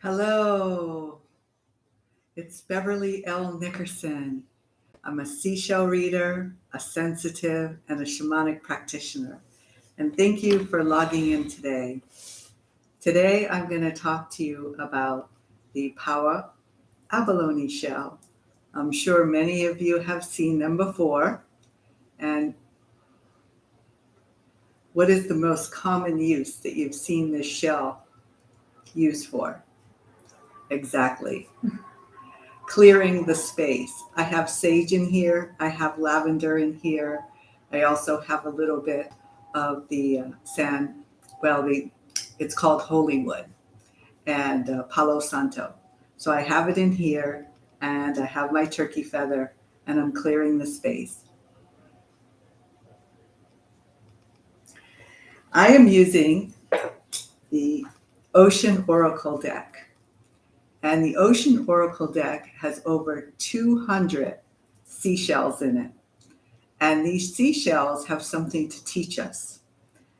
Hello, it's Beverly Nickerson. I'm a seashell reader, a sensitive, and a shamanic practitioner. And thank you for logging in today. Today, I'm going to talk to you about the Paua Abalone shell. I'm sure many of you have seen them before. And what is the most common use that you've seen this shell used for? Exactly. Clearing the space. I have sage in here. I have lavender in here. I also have a little bit of the it's called holy wood and Palo Santo. So I have it in here and I have my turkey feather and I'm clearing the space. I am using the Ocean Oracle deck. And the Ocean Oracle deck has over 200 seashells in it. And these seashells have something to teach us.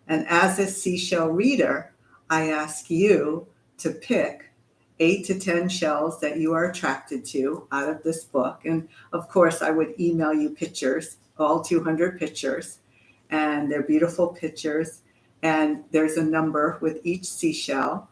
And as a seashell reader, I ask you to pick 8 to 10 shells that you are attracted to out of this book. And of course, I would email you pictures, all 200 pictures. And they're beautiful pictures. And there's a number with each seashell.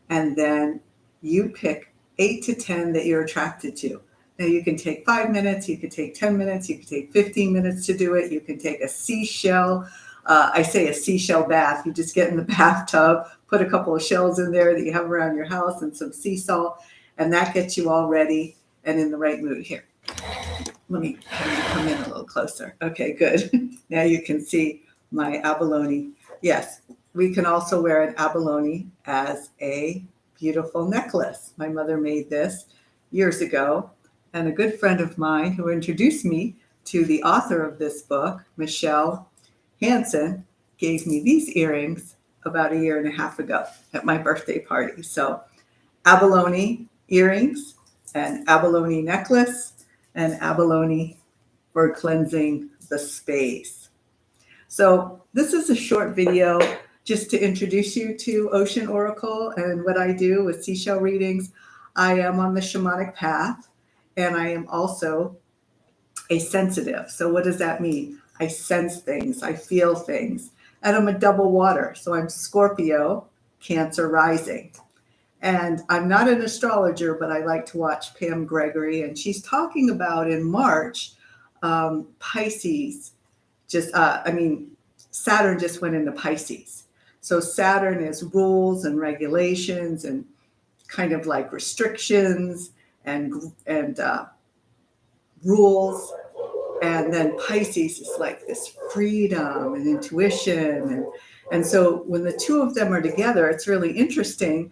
And then you pick 8 to 10 that you're attracted to. Now you can take 5 minutes, you could take 10 minutes, you could take 15 minutes to do it. You can take a seashell. I say a seashell bath. You just get in the bathtub, put a couple of shells in there that you have around your house and some sea salt, and that gets you all ready and in the right mood. Here, let me have you come in a little closer. Okay, good. Now you can see my abalone. Yes, we can also wear an abalone as a beautiful necklace. My mother made this years ago, and a good friend of mine who introduced me to the author of this book, Michelle Hansen, gave me these earrings about a year and a half ago at my birthday party. So abalone earrings, an abalone necklace, and abalone for cleansing the space. So this is a short video just to introduce you to Ocean Oracle and what I do with seashell readings. I am on the shamanic path, and I am also a sensitive. So what does that mean? I sense things, I feel things, and I'm a double water. So I'm Scorpio, Cancer rising. And I'm not an astrologer, but I like to watch Pam Gregory, and she's talking about in March, Pisces. Saturn just went into Pisces. So Saturn is rules and regulations and kind of like restrictions and rules. And then Pisces is like this freedom and intuition. And so when the two of them are together, it's really interesting.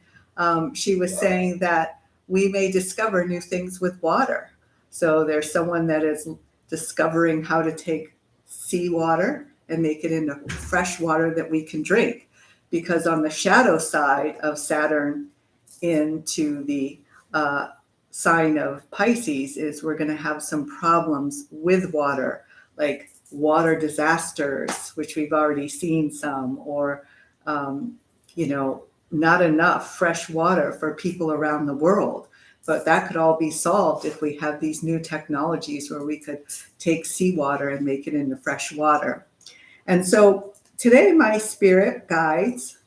She was saying that we may discover new things with water. So there's someone that is discovering how to take seawater and make it into fresh water that we can drink. Because on the shadow side of Saturn into the sign of Pisces is we're going to have some problems with water, like water disasters, which we've already seen some, or, not enough fresh water for people around the world. But that could all be solved if we have these new technologies where we could take seawater and make it into fresh water. And so today my spirit guides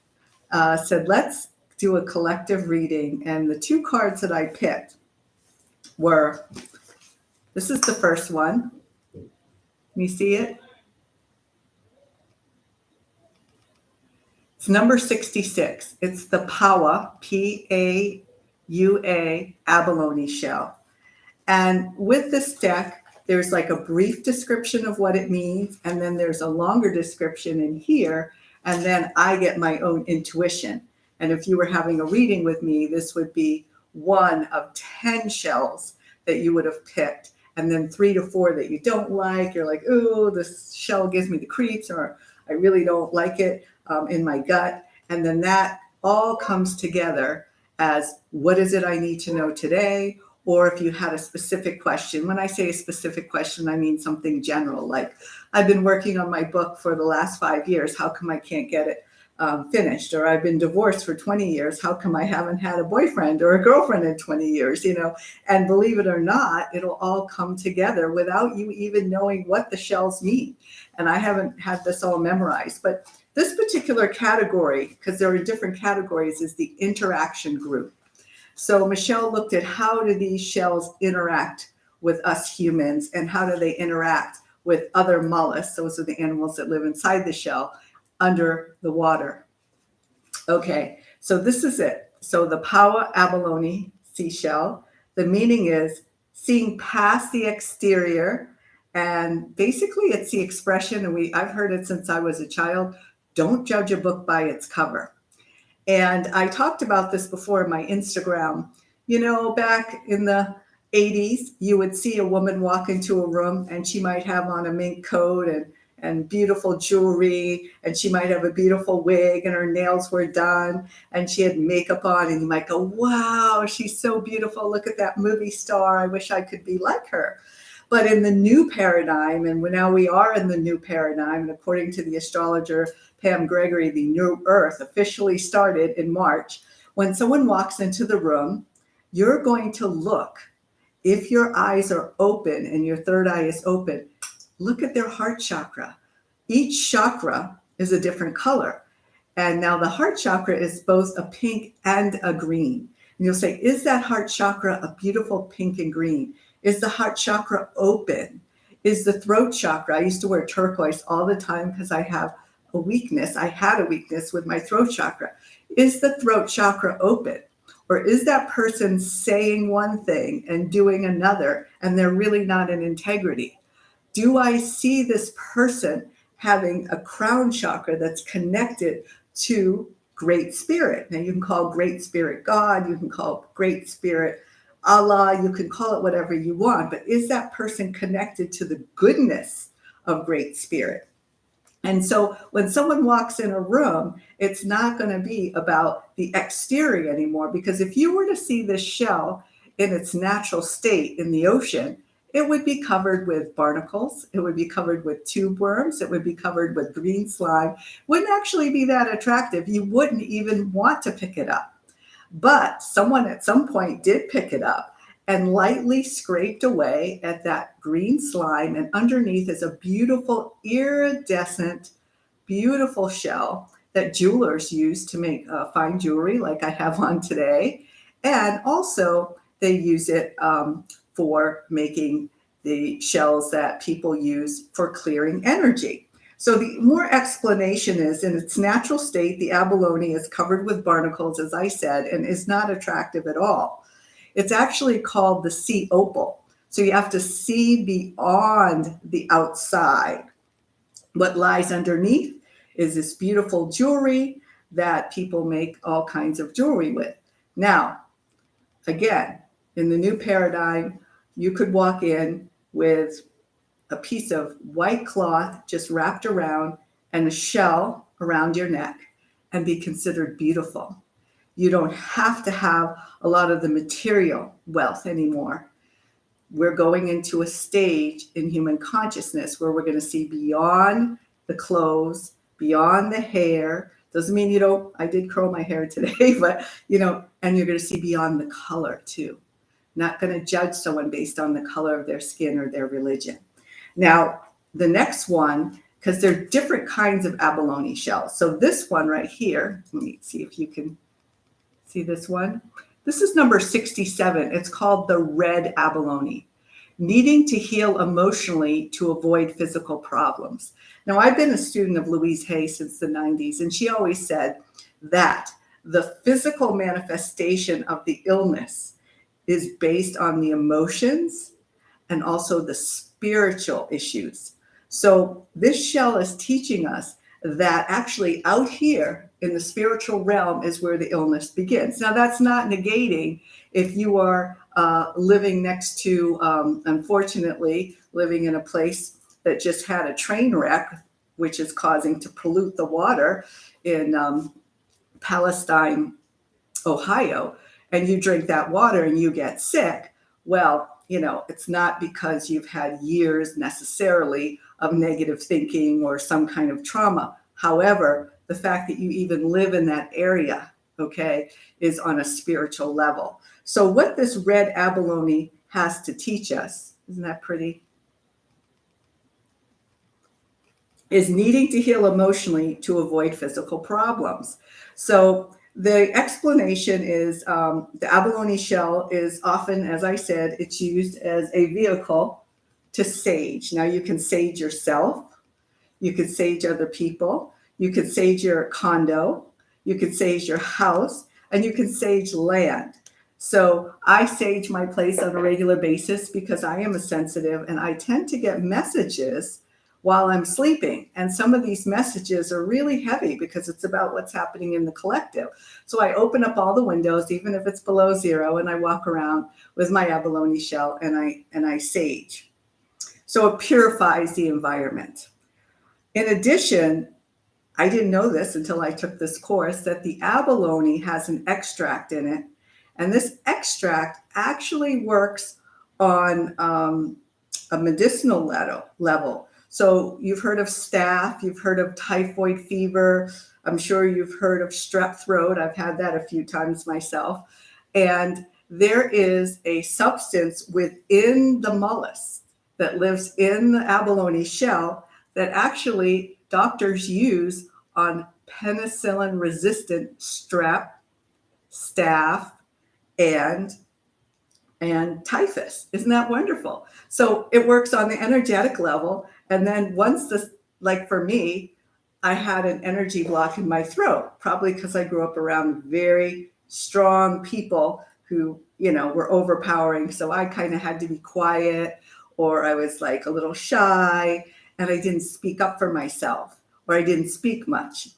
said, let's do a collective reading. And the two cards that I picked were, this is the first one. Can you see it? It's number 66. It's the Paua, P-A-U-A, abalone shell. And with this deck, there's like a brief description of what it means, and then there's a longer description in here, and then I get my own intuition. And if you were having a reading with me, this would be one of 10 shells that you would have picked, and then 3 to 4 that you don't like. You're like, oh, this shell gives me the creeps, or I really don't like it in my gut. And then that all comes together as, what is it I need to know today? Or if you had a specific question. When I say a specific question, I mean something general, like I've been working on my book for the last 5 years. How come I can't get it finished, or I've been divorced for 20 years. How come I haven't had a boyfriend or a girlfriend in 20 years? And believe it or not, it'll all come together without you even knowing what the shells mean. And I haven't had this all memorized, but this particular category, because there are different categories, is the interaction group. So Michelle looked at how do these shells interact with us humans, and how do they interact with other mollusks, those are the animals that live inside the shell, under the water. Okay, so this is it. So the Paua Abalone Sea Shell, the meaning is seeing past the exterior, and basically it's the expression, and I've heard it since I was a child, don't judge a book by its cover. And I talked about this before in my Instagram. Back in the 80s, you would see a woman walk into a room and she might have on a mink coat and beautiful jewelry, and she might have a beautiful wig and her nails were done and she had makeup on, and you might go, wow, she's so beautiful. Look at that movie star. I wish I could be like her. But in the new paradigm, and now we are in the new paradigm, and according to the astrologer Pam Gregory, the new earth officially started in March. When someone walks into the room, you're going to look. If your eyes are open and your third eye is open, look at their heart chakra. Each chakra is a different color. And now the heart chakra is both a pink and a green. And you'll say, is that heart chakra a beautiful pink and green? Is the heart chakra open? Is the throat chakra? I used to wear turquoise all the time because I had a weakness with my throat chakra. Is the throat chakra open? Or is that person saying one thing and doing another, and they're really not in integrity? Do I see this person having a crown chakra that's connected to Great Spirit? Now, you can call Great Spirit God, you can call Great Spirit Allah, you can call it whatever you want, but is that person connected to the goodness of Great Spirit? And so when someone walks in a room, it's not going to be about the exterior anymore, because if you were to see this shell in its natural state in the ocean, it would be covered with barnacles, it would be covered with tube worms, it would be covered with green slime. Wouldn't actually be that attractive. You wouldn't even want to pick it up. But someone at some point did pick it up and lightly scraped away at that green slime, and underneath is a beautiful iridescent, beautiful shell that jewelers use to make fine jewelry like I have on today. And also they use it for making the shells that people use for clearing energy. So the more explanation is, in its natural state, the abalone is covered with barnacles, as I said, and is not attractive at all. It's actually called the sea opal. So you have to see beyond the outside. What lies underneath is this beautiful jewelry that people make all kinds of jewelry with. Now, again, in the new paradigm, you could walk in with a piece of white cloth just wrapped around and a shell around your neck and be considered beautiful. You don't have to have a lot of the material wealth anymore. We're going into a stage in human consciousness where we're going to see beyond the clothes, beyond the hair. Doesn't mean I did curl my hair today, but and you're going to see beyond the color too. Not going to judge someone based on the color of their skin or their religion. Now, the next one, because there are different kinds of abalone shells. So this one right here, let me see if you can see this one. This is number 67. It's called the red abalone, needing to heal emotionally to avoid physical problems. Now, I've been a student of Louise Hay since the 90s, and she always said that the physical manifestation of the illness is based on the emotions and also the spiritual issues. So this shell is teaching us that actually out here in the spiritual realm is where the illness begins. Now, that's not negating if you are living next to, unfortunately, living in a place that just had a train wreck, which is causing to pollute the water in Palestine, Ohio, and you drink that water and you get sick. Well, it's not because you've had years necessarily of negative thinking or some kind of trauma. However, the fact that you even live in that area, okay, is on a spiritual level. So what this red abalone has to teach us, isn't that pretty? Is needing to heal emotionally to avoid physical problems. So the explanation is the abalone shell is often, as I said, it's used as a vehicle to sage. Now you can sage yourself, you could sage other people, you could sage your condo, you could sage your house, and you can sage land. So I sage my place on a regular basis because I am a sensitive and I tend to get messages while I'm sleeping. And some of these messages are really heavy because it's about what's happening in the collective. So I open up all the windows, even if it's below zero, and I walk around with my abalone shell and I sage. So it purifies the environment. In addition, I didn't know this until I took this course, that the abalone has an extract in it. And this extract actually works on a medicinal level. So you've heard of staph, you've heard of typhoid fever. I'm sure you've heard of strep throat. I've had that a few times myself. And there is a substance within the mollusk that lives in the abalone shell that actually doctors use on penicillin-resistant strep, staph, and typhus. Isn't that wonderful? So it works on the energetic level. And then once this, like for me, I had an energy block in my throat, probably because I grew up around very strong people who, were overpowering. So I kind of had to be quiet, or I was like a little shy and I didn't speak up for myself, or I didn't speak much.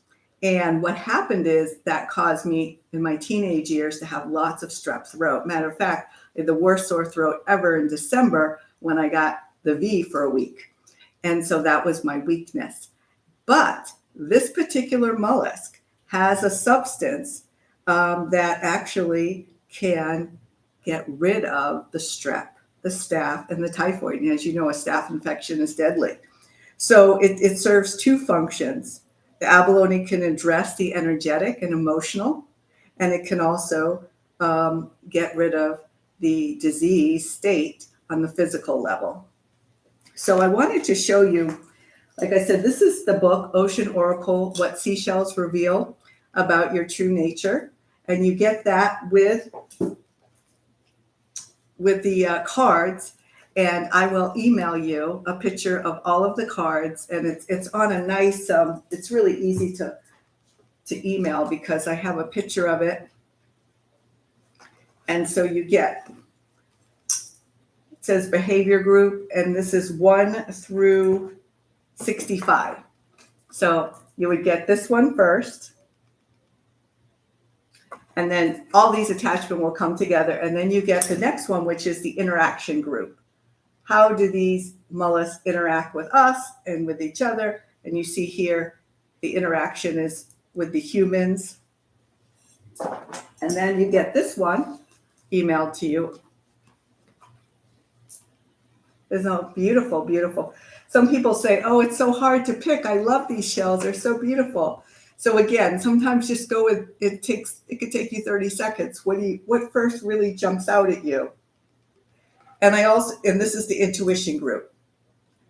And what happened is that caused me in my teenage years to have lots of strep throat. Matter of fact, I had the worst sore throat ever in December when I got the V for a week. And so that was my weakness. But this particular mollusk has a substance that actually can get rid of the strep, the staph, and the typhoid. And as you know, a staph infection is deadly. So it serves two functions. The abalone can address the energetic and emotional, and it can also get rid of the disease state on the physical level. So I wanted to show you, like I said, this is the book, Ocean Oracle, What Seashells Reveal About Your True Nature. And you get that with the cards. And I will email you a picture of all of the cards. And it's on a nice, it's really easy to email because I have a picture of it. And so you get, it says behavior group, and this is 1 through 65. So you would get this one first. And then all these attachments will come together. And then you get the next one, which is the interaction group. How do these mollusks interact with us and with each other? And you see here, the interaction is with the humans. And then you get this one emailed to you. Isn't it beautiful, beautiful? Some people say, oh, it's so hard to pick. I love these shells. They're so beautiful. So again, sometimes just go with, it could take you 30 seconds. What first really jumps out at you? And this is the intuition group.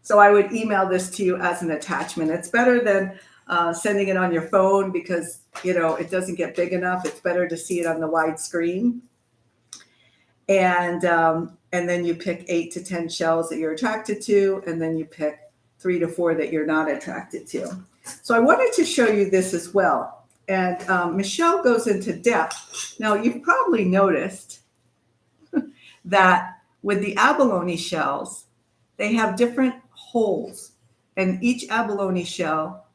So I would email this to you as an attachment. It's better than sending it on your phone because, it doesn't get big enough. It's better to see it on the wide screen. And then you pick 8 to 10 shells that you're attracted to, and then you pick 3 to 4 that you're not attracted to. So I wanted to show you this as well. And Michelle goes into depth. Now, you've probably noticed that with the abalone shells, they have different holes, and each abalone shell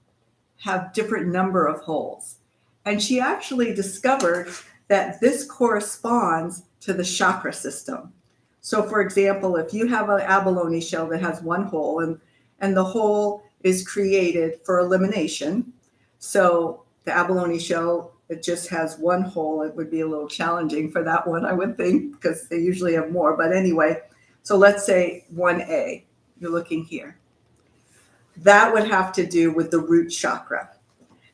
have different number of holes. And she actually discovered that this corresponds to the chakra system. So for example, if you have an abalone shell that has one hole and the hole is created for elimination, so the abalone shell, it just has one hole, it would be a little challenging for that one, I would think, because they usually have more. But anyway, so let's say 1A, you're looking here. That would have to do with the root chakra.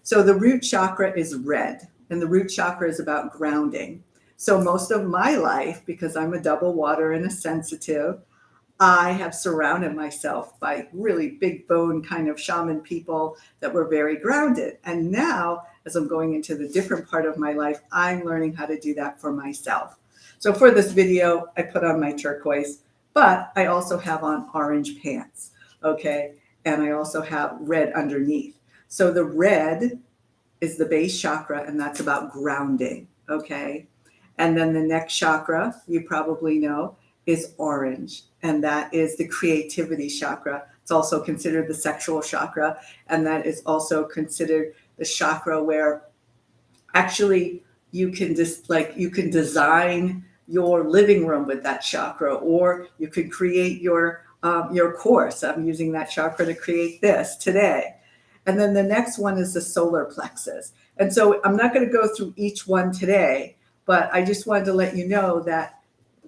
So the root chakra is red, and the root chakra is about grounding. So most of my life, because I'm a double water and a sensitive, I have surrounded myself by really big bone kind of shaman people that were very grounded. And now, as I'm going into the different part of my life, I'm learning how to do that for myself. So for this video, I put on my turquoise, but I also have on orange pants, okay? And I also have red underneath. So the red is the base chakra, and that's about grounding, okay? And then the next chakra, you probably know, is orange, and that is the creativity chakra. It's also considered the sexual chakra, and that is also considered the chakra where actually you can just you can design your living room with that chakra, or you could create your course. I'm using that chakra to create this today. And then the next one is the solar plexus. And so I'm not going to go through each one today, but I just wanted to let you know that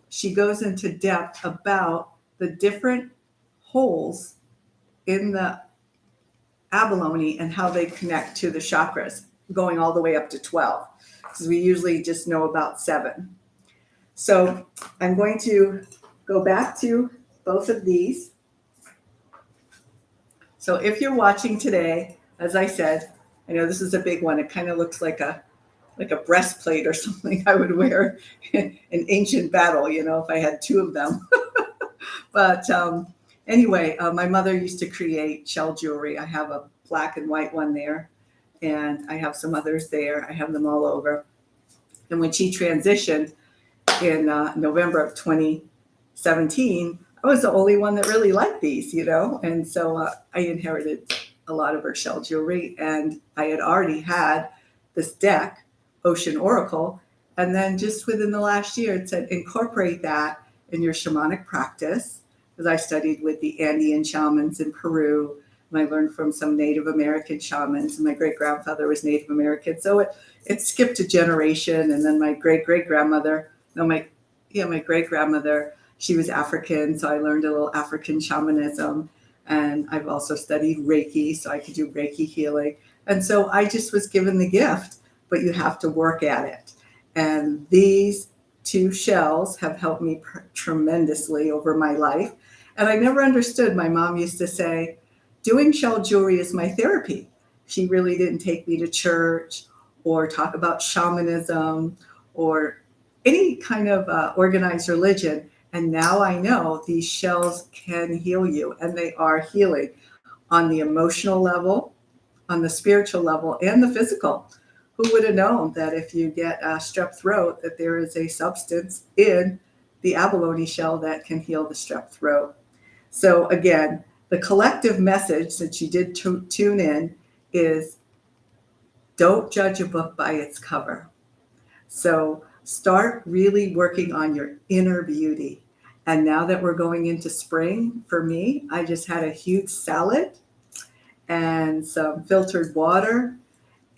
she goes into depth about the different holes in the abalone and how they connect to the chakras, going all the way up to 12, because we usually just know about 7. So I'm going to go back to both of these. So if you're watching today, as I said, I know this is a big one. It kind of looks like a breastplate or something I would wear in ancient battle, you know, if I had 2 of them. But anyway, my mother used to create shell jewelry. I have a black and white one there, and I have some others there. I have them all over. And when she transitioned in November of 2017, I was the only one that really liked these, you know, and so I inherited a lot of her shell jewelry, and I had already had this deck, Ocean Oracle, and then just within the last year, it said incorporate that in your shamanic practice, because I studied with the Andean shamans in Peru, and I learned from some Native American shamans, and my great-grandfather was Native American, so it skipped a generation, and then my great-great-grandmother, my great-grandmother, she was African, so I learned a little African shamanism. And I've also studied Reiki, so I could do Reiki healing. And so I just was given the gift, but you have to work at it. And these 2 shells have helped me tremendously over my life. And I never understood. My mom used to say, doing shell jewelry is my therapy. She really didn't take me to church or talk about shamanism or any kind of organized religion. And now I know these shells can heal you, and they are healing on the emotional level, on the spiritual level, and the physical. Who would have known that if you get a strep throat, that there is a substance in the abalone shell that can heal the strep throat? So again, the collective message that you did tune in is don't judge a book by its cover. So start really working on your inner beauty. And now that we're going into spring, for me, I just had a huge salad and some filtered water,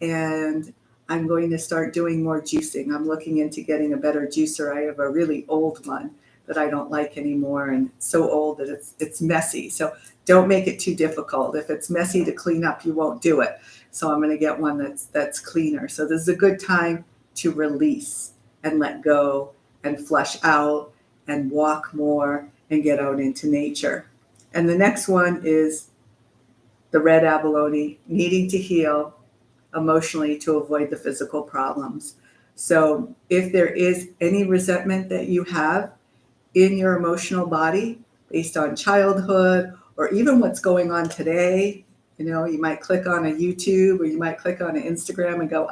and I'm going to start doing more juicing. I'm looking into getting a better juicer. I have a really old one that I don't like anymore, and it's so old that it's messy. So don't make it too difficult. If it's messy to clean up, you won't do it. So I'm going to get one that's cleaner. So this is a good time to release and let go and flush out and walk more and get out into nature. And the next one is the red abalone, needing to heal emotionally to avoid the physical problems. So if there is any resentment that you have in your emotional body based on childhood or even what's going on today, you know, you might click on a YouTube or you might click on an Instagram and go,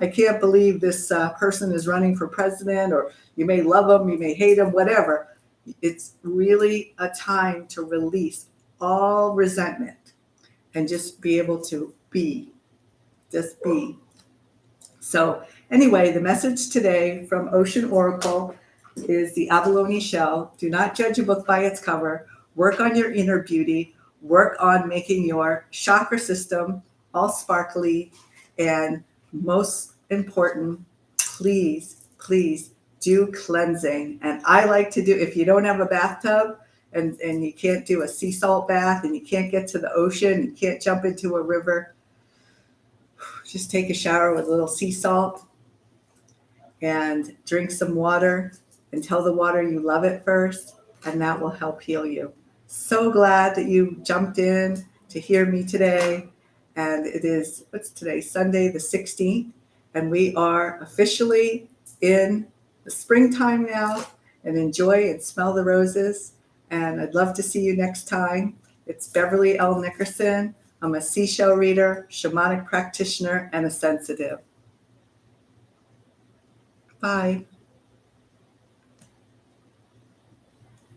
I can't believe this person is running for president, or you may love them, you may hate them, whatever. It's really a time to release all resentment and just be able to be, just be. So anyway, the message today from Ocean Oracle is the abalone shell. Do not judge a book by its cover. Work on your inner beauty. Work on making your chakra system all sparkly, and most important, please do cleansing. And I like to do, if you don't have a bathtub and you can't do a sea salt bath and you can't get to the ocean, you can't jump into a river, Just take a shower with a little sea salt and drink some water and tell the water you love it first, and that will help heal you. So glad that you jumped in to hear me today. And it is, what's today? Sunday the 16th. And we are officially in the springtime now, and enjoy and smell the roses. And I'd love to see you next time. It's Beverly L. Nickerson. I'm a seashell reader, shamanic practitioner, and a sensitive. Bye.